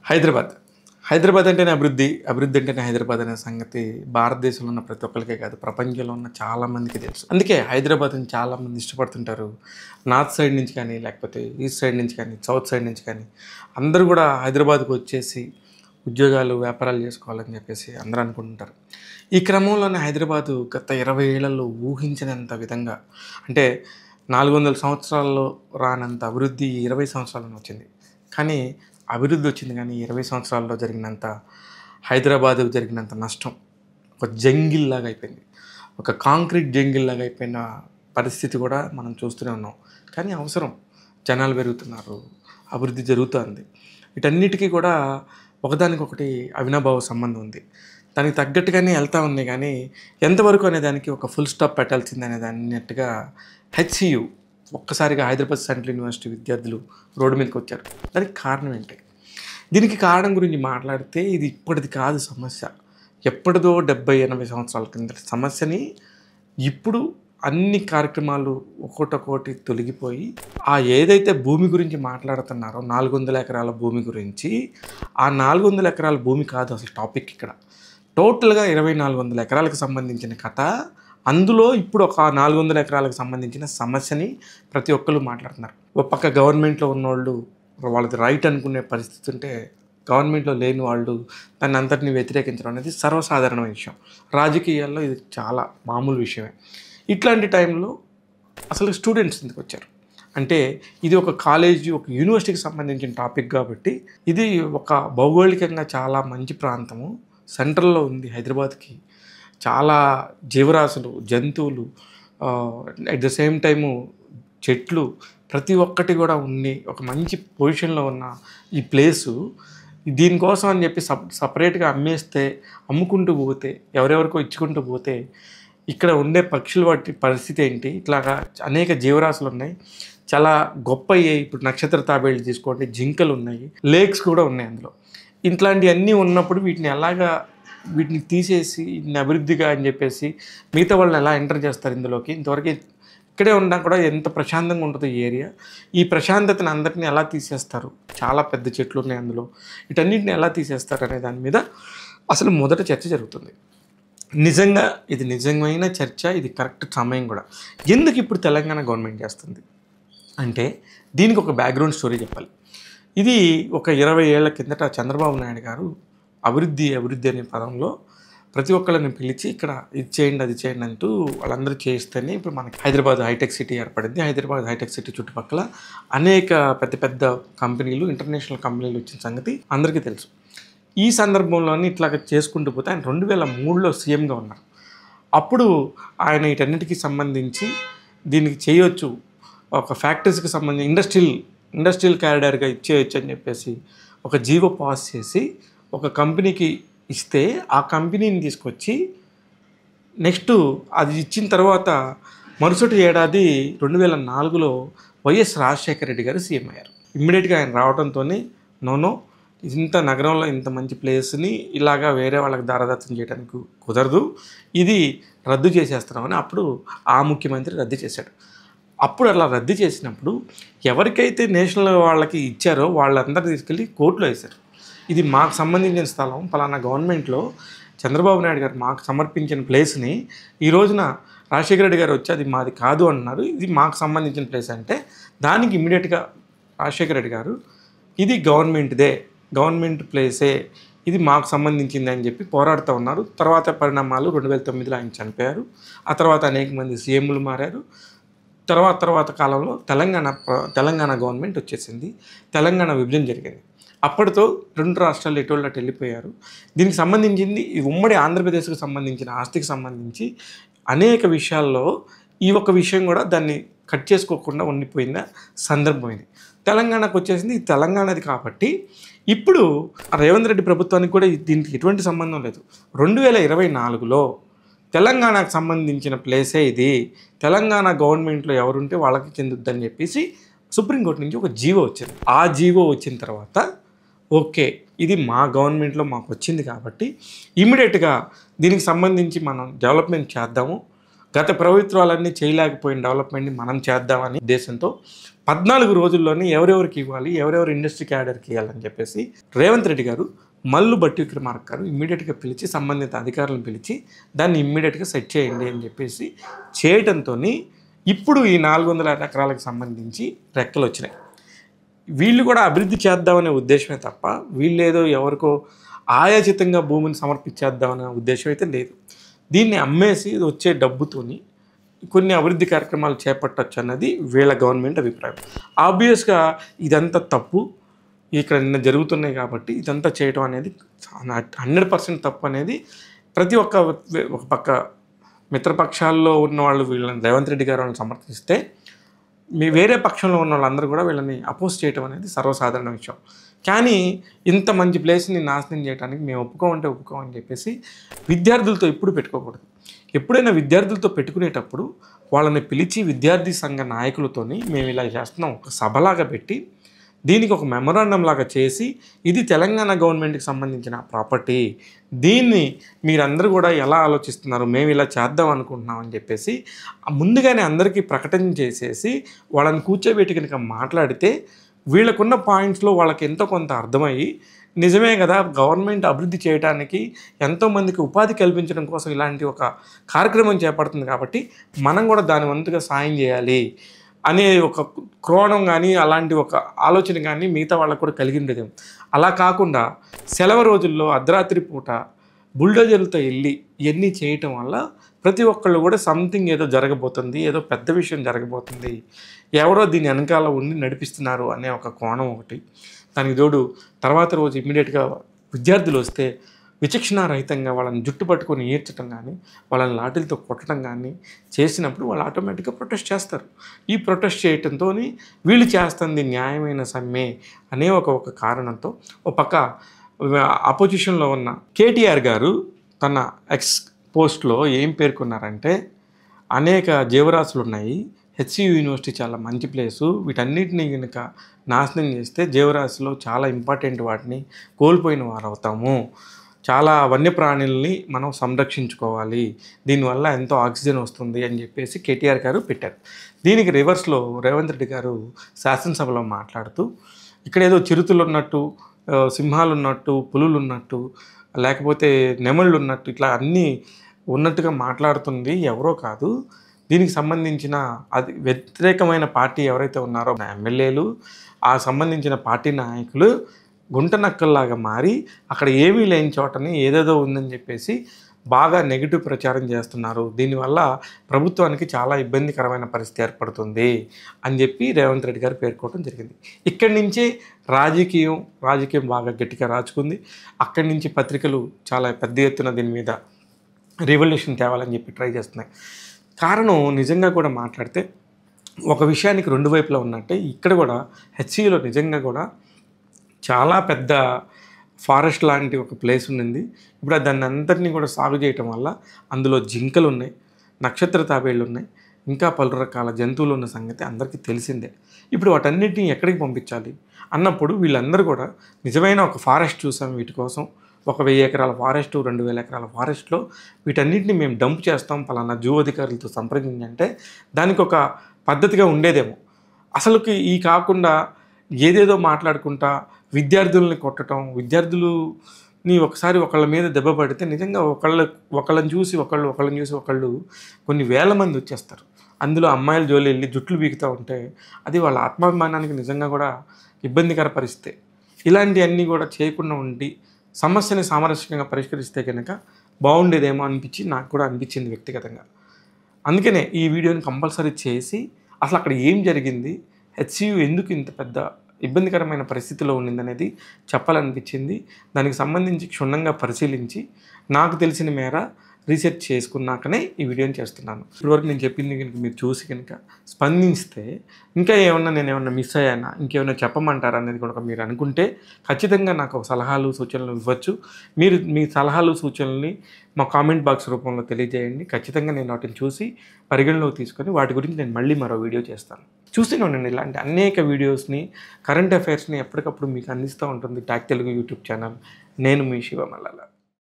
హైదరాబాద్. హైదరాబాద్ అంటేనే అభివృద్ధి. అభివృద్ధి అంటేనే హైదరాబాద్ అనే సంగతి భారతదేశంలో ఉన్న ప్రతి ఒక్కళ్ళకే కాదు, ప్రపంచంలో ఉన్న చాలా మందికి తెలుసు. అందుకే హైదరాబాద్‌ని చాలామంది ఇష్టపడుతుంటారు. నార్త్ సైడ్ నుంచి కానీ, లేకపోతే ఈస్ట్ సైడ్ నుంచి కానీ, సౌత్ సైడ్ నుంచి కానీ అందరూ కూడా హైదరాబాద్‌కి వచ్చేసి ఉద్యోగాలు, వ్యాపారాలు చేసుకోవాలని చెప్పేసి అందరూ అనుకుంటుంటారు. ఈ క్రమంలోనే హైదరాబాదు గత 20 ఏళ్లలో ఊహించనంత విధంగా, అంటే 400 సంవత్సరాల్లో రానంత అభివృద్ధి 20 సంవత్సరాల్లో వచ్చింది. కానీ అభివృద్ధి వచ్చింది కానీ 20 సంవత్సరాల్లో జరిగినంత, హైదరాబాద్‌కు జరిగినంత నష్టం ఒక జంగిల్‌లాగా అయిపోయింది. ఒక కాంక్రీట్ జంగిల్‌లాగా అయిపోయిన పరిస్థితి కూడా మనం చూస్తూనే ఉన్నాం. కానీ అవసరం. జనాలు పెరుగుతున్నారు, అభివృద్ధి జరుగుతుంది. వీటన్నిటికీ కూడా ఒకదానికొకటి అవినాభావ సంబంధం ఉంది. దానికి తగ్గట్టుగానే వెళ్తూ ఉంది. కానీ ఎంతవరకు అనే దానికి ఒక ఫుల్ స్టాప్ పెట్టాల్సింది అనేది అన్నట్టుగా హెచ్‌సియు ఒక్కసారిగా హైదరాబాద్ సెంట్రల్ యూనివర్సిటీ విద్యార్థులు రోడ్డు మీదకి వచ్చారు. దానికి కారణం ఏంటి? దీనికి కారణం గురించి మాట్లాడితే ఇది ఇప్పటిది కాదు సమస్య. ఎప్పటిదో 70-80 సంవత్సరాల కిందటి సమస్యని ఇప్పుడు అన్ని కార్యక్రమాలు ఒక్కొక్కటి తొలగిపోయి, ఆ ఏదైతే భూమి గురించి మాట్లాడుతున్నారో 400 ఎకరాల భూమి గురించి, ఆ 400 ఎకరాల భూమి కాదు అసలు టాపిక్ ఇక్కడ. టోటల్గా 2400 ఎకరాలకు సంబంధించిన కథ. అందులో ఇప్పుడు ఒక 400 ఎకరాలకు సంబంధించిన సమస్యని ప్రతి ఒక్కరు మాట్లాడుతున్నారు. ఒక పక్క గవర్నమెంట్లో ఉన్నోళ్ళు వాళ్ళది రైట్ అనుకునే పరిస్థితి ఉంటే, గవర్నమెంట్లో లేని వాళ్ళు దాన్ని అంతటిని వ్యతిరేకించడం అనేది సర్వసాధారణమైన విషయం. రాజకీయాల్లో ఇది చాలా మామూలు విషయమే. ఇట్లాంటి టైంలో అసలు స్టూడెంట్స్ ఎందుకు వచ్చారు అంటే, ఇది ఒక కాలేజీ, ఒక యూనివర్సిటీకి సంబంధించిన టాపిక్ కాబట్టి, ఇది ఒక భౌగోళికంగా చాలా మంచి ప్రాంతము, సెంట్రల్లో ఉంది హైదరాబాద్కి. చాలా జీవరాశులు, జంతువులు, అట్ ద సేమ్ టైము చెట్లు, ప్రతి ఒక్కటి కూడా ఉండి ఒక మంచి పొజిషన్లో ఉన్న ఈ ప్లేసు దీనికోసం అని చెప్పి సపరేట్గా అమ్మేస్తే, అమ్ముకుంటూ పోతే, ఎవరెవరికో ఇచ్చుకుంటూ పోతే ఇక్కడ ఉండే పక్షులు వాటి పరిస్థితి ఏంటి? ఇట్లాగా అనేక జీవరాశులు ఉన్నాయి, చాలా గొప్ప అయ్యాయి. ఇప్పుడు నక్షత్ర తాబేళ్ళు తీసుకోండి, జింకలు ఉన్నాయి, లేక్స్ కూడా ఉన్నాయి అందులో. ఇట్లాంటివన్నీ ఉన్నప్పుడు వీటిని తీసేసి ఇన్ని అభివృద్ధిగా అని చెప్పేసి మిగతా వాళ్ళని ఎలా ఎంటర్ చేస్తారు ఇందులోకి? ఇంతవరకు ఇక్కడే ఉన్నా కూడా ఎంత ప్రశాంతంగా ఉంటుందో ఈ ఏరియా. ఈ ప్రశాంతతను అందరినీ ఎలా తీసేస్తారు? చాలా పెద్ద చెట్లు ఉన్నాయి అందులో. వీటన్నిటిని ఎలా తీసేస్తారు అనే దాని మీద అసలు మొదట చర్చ జరుగుతుంది. నిజంగా ఇది నిజమైన చర్చ, ఇది కరెక్ట్ సమయం కూడా. ఎందుకు ఇప్పుడు తెలంగాణ గవర్నమెంట్ చేస్తుంది అంటే, దీనికి ఒక బ్యాక్గ్రౌండ్ స్టోరీ చెప్పాలి. ఇది ఒక 20 ఏళ్ల కిందట చంద్రబాబు నాయుడు గారు అభివృద్ధి అనే పదంలో ప్రతి ఒక్కళ్ళని పిలిచి ఇక్కడ ఇది చేయండి, అది చేయండి అంటూ వాళ్ళందరూ చేయిస్తేనే ఇప్పుడు మనకి హైదరాబాద్ హైటెక్ సిటీ ఏర్పడింది. హైదరాబాద్ హైటెక్ సిటీ చుట్టుపక్కల అనేక పెద్ద పెద్ద కంపెనీలు, ఇంటర్నేషనల్ కంపెనీలు వచ్చిన సంగతి అందరికీ తెలుసు. ఈ సందర్భంలోని ఇట్లాగ చేసుకుంటూ పోతే ఆయన 2003లో సీఎంగా ఉన్నారు. అప్పుడు ఆయన వీటన్నిటికీ సంబంధించి దీనికి చేయొచ్చు, ఒక ఫ్యాక్టరీస్కి సంబంధించి ఇండస్ట్రియల్ కారిడార్గా ఇచ్చేయచ్చు అని చెప్పేసి ఒక జీవో పాస్ చేసి ఒక కంపెనీకి ఇస్తే, ఆ కంపెనీని తీసుకొచ్చి నెక్స్ట్ అది ఇచ్చిన తర్వాత మరుసటి ఏడాది 2004లో వైఎస్ రాజశేఖర రెడ్డి గారు సీఎం అయ్యారు. ఇమ్మీడియట్గా ఆయన రావడంతోనే నో ఇంత నగరంలో ఇంత మంచి ప్లేస్ని ఇలాగా వేరే వాళ్ళకి దారదత్తం చేయడానికి కుదరదు, ఇది రద్దు చేసేస్తున్నామని అప్పుడు ఆ ముఖ్యమంత్రి రద్దు చేశాడు. అప్పుడు అలా రద్దు చేసినప్పుడు ఎవరికైతే నేషనల్ వాళ్ళకి ఇచ్చారో వాళ్ళందరూ తీసుకెళ్ళి కోర్టులో వేశారు. ఇది మాకు సంబంధించిన స్థలం, పలానా గవర్నమెంట్లో చంద్రబాబు నాయుడు గారు మాకు సమర్పించిన ప్లేస్ని ఈ రోజున రాజశేఖర రెడ్డి గారు వచ్చి అది మాది కాదు అన్నారు, ఇది మాకు సంబంధించిన ప్లేస్ అంటే దానికి ఇమ్మీడియట్గా రాజశేఖర రెడ్డి గారు ఇది గవర్నమెంట్ ప్లేసే, ఇది మాకు సంబంధించింది అని చెప్పి పోరాడుతూ ఉన్నారు. తర్వాత పరిణామాలు 2009లో ఆయన చనిపోయారు. ఆ తర్వాత అనేక మంది సీఎంలు మారారు. తర్వాత కాలంలో తెలంగాణ గవర్నమెంట్ వచ్చేసింది. తెలంగాణ విభజన జరిగింది. అప్పటితో 2 రాష్ట్రాలు ఎటోళ్ళు అటు వెళ్ళిపోయారు. దీనికి సంబంధించింది ఈ ఉమ్మడి ఆంధ్రప్రదేశ్కి సంబంధించిన ఆస్తికి సంబంధించి అనేక విషయాల్లో ఈ ఒక్క విషయం కూడా దాన్ని కట్ చేసుకోకుండా ఉండిపోయిన సందర్భం ఇది. తెలంగాణకు వచ్చేసింది, ఇది తెలంగాణది కాబట్టి ఇప్పుడు రేవంత్ రెడ్డి ప్రభుత్వానికి కూడా దీనికి ఎటువంటి సంబంధం లేదు. 2024లో తెలంగాణకు సంబంధించిన ప్లేసే ఇది, తెలంగాణ గవర్నమెంట్లో ఎవరుంటే వాళ్ళకి చెందుద్దని చెప్పేసి సుప్రీంకోర్టు నుంచి ఒక జీవో వచ్చింది. ఆ జీవో వచ్చిన తర్వాత ఓకే, ఇది మా గవర్నమెంట్లో మాకు వచ్చింది కాబట్టి ఇమ్మీడియట్గా దీనికి సంబంధించి మనం డెవలప్మెంట్ చేద్దాము, గత ప్రభుత్వాలన్నీ చేయలేకపోయిన డెవలప్మెంట్ని మనం చేద్దామని ఉద్దేశంతో 14 రోజుల్లోనే ఎవరెవరికి ఇవ్వాలి, ఎవరెవరు ఇండస్ట్రీ క్యాడర్కి ఇవ్వాలని చెప్పేసి రేవంత్ రెడ్డి గారు మల్లు భట్టి విక్రమార్క గారు ఇమ్మీడియట్గా పిలిచి సంబంధిత అధికారులను పిలిచి దాన్ని ఇమ్మీడియట్గా సెట్ చేయండి అని చెప్పేసి చేయడంతో ఇప్పుడు ఈ 400 ఎకరాలకు సంబంధించి రెక్కలు వచ్చినాయి. వీళ్ళు కూడా అభివృద్ధి చేద్దామనే ఉద్దేశమే తప్ప వీళ్ళేదో ఎవరికో ఆయాచితంగా భూమిని సమర్పించేద్దామనే ఉద్దేశం అయితే లేదు. దీన్ని అమ్మేసి వచ్చే డబ్బుతోని కొన్ని అభివృద్ధి కార్యక్రమాలు చేపట్టచ్చు అన్నది వీళ్ళ గవర్నమెంట్ అభిప్రాయం. ఆబ్వియస్గా ఇదంతా తప్పు, ఇక్కడ నిన్న జరుగుతున్నాయి కాబట్టి ఇదంతా చేయడం అనేది 100% తప్పు అనేది ప్రతి ఒక్క ఒక పక్క మిత్రపక్షాల్లో ఉన్న వాళ్ళు వీళ్ళని రేవంత్ రెడ్డి గారు వాళ్ళని సమర్థిస్తే వేరే పక్షంలో ఉన్న వాళ్ళందరూ కూడా వీళ్ళని అపోజ్ చేయడం అనేది సర్వసాధారణ విషయం. కానీ ఇంత మంచి ప్లేస్ని నాశనం చేయడానికి మేము ఒప్పుకోమని చెప్పేసి విద్యార్థులతో ఎప్పుడు పెట్టుకోకూడదు. ఎప్పుడైనా విద్యార్థులతో పెట్టుకునేటప్పుడు వాళ్ళని పిలిచి విద్యార్థి సంఘ నాయకులతోని మేము ఇలా చేస్తున్నాం, ఒక సభలాగా పెట్టి దీనికి ఒక మెమొరాండం లాగా చేసి ఇది తెలంగాణ గవర్నమెంట్కి సంబంధించిన ప్రాపర్టీ, దీన్ని మీరందరూ కూడా ఎలా ఆలోచిస్తున్నారు, మేము ఇలా చేద్దాం అనుకుంటున్నాం అని చెప్పేసి ముందుగానే అందరికీ ప్రకటన చేసేసి వాళ్ళని కూర్చోబెట్టి కనుక మాట్లాడితే వీళ్ళకున్న పాయింట్స్లో వాళ్ళకి ఎంతో కొంత అర్థమయ్యి నిజమే కదా గవర్నమెంట్ అభివృద్ధి చేయడానికి ఎంతోమందికి ఉపాధి కల్పించడం కోసం ఇలాంటి ఒక కార్యక్రమం చేపడుతుంది కాబట్టి మనం కూడా దాని వంతుగా సాయం చేయాలి అనే ఒక కోణం కానీ అలాంటి ఒక ఆలోచన కానీ మిగతా వాళ్ళకు కూడా కలిగి ఉండేదేమో. అలా కాకుండా సెలవు రోజుల్లో అర్ధరాత్రి పూట బుల్డోజర్లతో వెళ్ళి ఇవన్నీ చేయటం వల్ల ప్రతి ఒక్కళ్ళు కూడా సంథింగ్ ఏదో జరగబోతుంది, ఏదో పెద్ద విషయం జరగబోతుంది, ఎవరో దీని వెనకాల ఉండి నడిపిస్తున్నారు అనే ఒక కోణం ఒకటి. దానికి తోడు తర్వాత రోజు ఇమ్మీడియట్గా విద్యార్థులు వస్తే విచక్షణారహితంగా వాళ్ళని జుట్టు పట్టుకొని ఈడ్చడం కానీ వాళ్ళని లాఠీలతో కొట్టడం కానీ చేసినప్పుడు వాళ్ళు ఆటోమేటిక్గా ప్రొటెస్ట్ చేస్తారు. ఈ ప్రొటెస్ట్ చేయడంతో వీళ్ళు చేస్తుంది న్యాయమైన సమ్మె అనే ఒక కారణంతో ఒక పక్క అపోజిషన్లో ఉన్న కేటీఆర్ గారు తన ఎక్స్ పోస్ట్లో ఏం పేర్కొన్నారంటే అనేక జీవరాశులు ఉన్నాయి, హెచ్సియు యూనివర్సిటీ చాలా మంచి ప్లేసు, వీటన్నిటిని కనుక నాశనం చేస్తే జీవరాశిలో చాలా ఇంపార్టెంట్ వాటిని కోల్పోయిన వారు అవుతాము, చాలా వన్యప్రాణుల్ని మనం సంరక్షించుకోవాలి, దీనివల్ల ఎంతో ఆక్సిజన్ వస్తుంది అని చెప్పేసి కేటీఆర్ గారు పెట్టారు. దీనికి రివర్స్లో రేవంత్ రెడ్డి గారు శాసనసభలో మాట్లాడుతూ ఇక్కడ ఏదో చిరుతలు ఉన్నట్టు, సింహాలు ఉన్నట్టు, పులులు ఉన్నట్టు, లేకపోతే నెమళ్ళు ఉన్నట్టు ఇట్లా అన్నీ ఉన్నట్టుగా మాట్లాడుతుంది ఎవరో కాదు, దీనికి సంబంధించిన అది వ్యతిరేకమైన పార్టీ ఎవరైతే ఉన్నారో ఎమ్మెల్యేలు ఆ సంబంధించిన పార్టీ నాయకులు గుంట నక్కల్లాగా మారి అక్కడ ఏమీ లేని చోటని ఏదేదో ఉందని చెప్పేసి బాగా నెగిటివ్ ప్రచారం చేస్తున్నారు, దీనివల్ల ప్రభుత్వానికి చాలా ఇబ్బందికరమైన పరిస్థితి ఏర్పడుతుంది అని చెప్పి రేవంత్ రెడ్డి గారు పేర్కోవడం జరిగింది. ఇక్కడి నుంచే రాజకీయం బాగా గట్టిగా రాచుకుంది. అక్కడి నుంచి పత్రికలు చాలా పెద్ద ఎత్తున దీని మీద రివల్యూషన్ తేవాలని చెప్పి ట్రై చేస్తున్నాయి. కారణం నిజంగా కూడా మాట్లాడితే ఒక విషయానికి రెండు వైపులా ఉన్నట్టే ఇక్కడ కూడా హెచ్సియులో నిజంగా కూడా చాలా పెద్ద ఫారెస్ట్ లాంటి ఒక ప్లేస్ ఉండింది. ఇప్పుడు దాన్ని అందరినీ కూడా సాగు చేయటం వల్ల అందులో జింకలు ఉన్నాయి, నక్షత్ర తాబేళ్ళు ఉన్నాయి, ఇంకా పలు రకాల జంతువులు ఉన్న సంగతి అందరికీ తెలిసిందే. ఇప్పుడు వాటన్నిటిని ఎక్కడికి పంపించాలి అన్నప్పుడు వీళ్ళందరూ కూడా నిజమైన ఒక ఫారెస్ట్ చూసాం, వీటి కోసం ఒక 1000 ఎకరాల ఫారెస్టు 2000 ఎకరాల ఫారెస్ట్లో వీటన్నిటిని మేము డంప్ చేస్తాం పలానా జూ అధికారులతో సంప్రదించంటే దానికి ఒక పద్ధతిగా ఉండేదేమో. అసలుకి ఈ కాకుండా ఏదేదో మాట్లాడుకుంటా విద్యార్థుల్ని కొట్టడం, విద్యార్థులని ఒకసారి ఒకళ్ళ మీద దెబ్బ పడితే నిజంగా ఒకళ్ళని చూసి ఒకళ్ళు కొన్ని వేల మంది వచ్చేస్తారు. అందులో అమ్మాయిల జోలి వెళ్ళి జుట్లు బీకుతూ ఉంటే అది వాళ్ళ ఆత్మాభిమానానికి నిజంగా కూడా ఇబ్బందికర పరిస్థితి. ఇలాంటివన్నీ కూడా చేయకుండా ఉండి సమస్యని సామరస్యంగా పరిష్కరిస్తే కనుక బాగుండేదేమో నాకు కూడా అనిపించింది వ్యక్తిగతంగా. అందుకనే ఈ వీడియోని కంపల్సరీ చేసి అసలు అక్కడ ఏం జరిగింది, హెచ్సియు ఎందుకు ఇంత పెద్ద ఇబ్బందికరమైన పరిస్థితిలో ఉండిందనేది చెప్పాలనిపించింది. దానికి సంబంధించి క్షుణ్ణంగా పరిశీలించి నాకు తెలిసిన మేర రీసెర్చ్ చేసుకున్నాకనే ఈ వీడియోని చేస్తున్నాను. ఇప్పటివరకు నేను చెప్పింది కనుక మీరు చూసి కనుక స్పందిస్తే ఇంకా నేను ఏమన్నా మిస్ అయ్యానా, ఇంకేమైనా చెప్పమంటారా అనేది కూడా మీరు అనుకుంటే ఖచ్చితంగా నాకు సలహాలు సూచనలు ఇవ్వచ్చు. మీరు మీ సలహాలు సూచనల్ని మా కామెంట్ బాక్స్ రూపంలో తెలియజేయండి. ఖచ్చితంగా నేను వాటిని చూసి పరిగణలోకి తీసుకొని వాటి గురించి నేను మళ్ళీ మరో వీడియో చేస్తాను. చూస్తూనే ఉండండి. ఇలాంటి అనేక వీడియోస్ని, కరెంట్ అఫైర్స్ని ఎప్పటికప్పుడు మీకు అందిస్తూ ఉంటుంది టాక్ తెలుగు యూట్యూబ్ ఛానల్. నేను మీ శివ మల్లాల.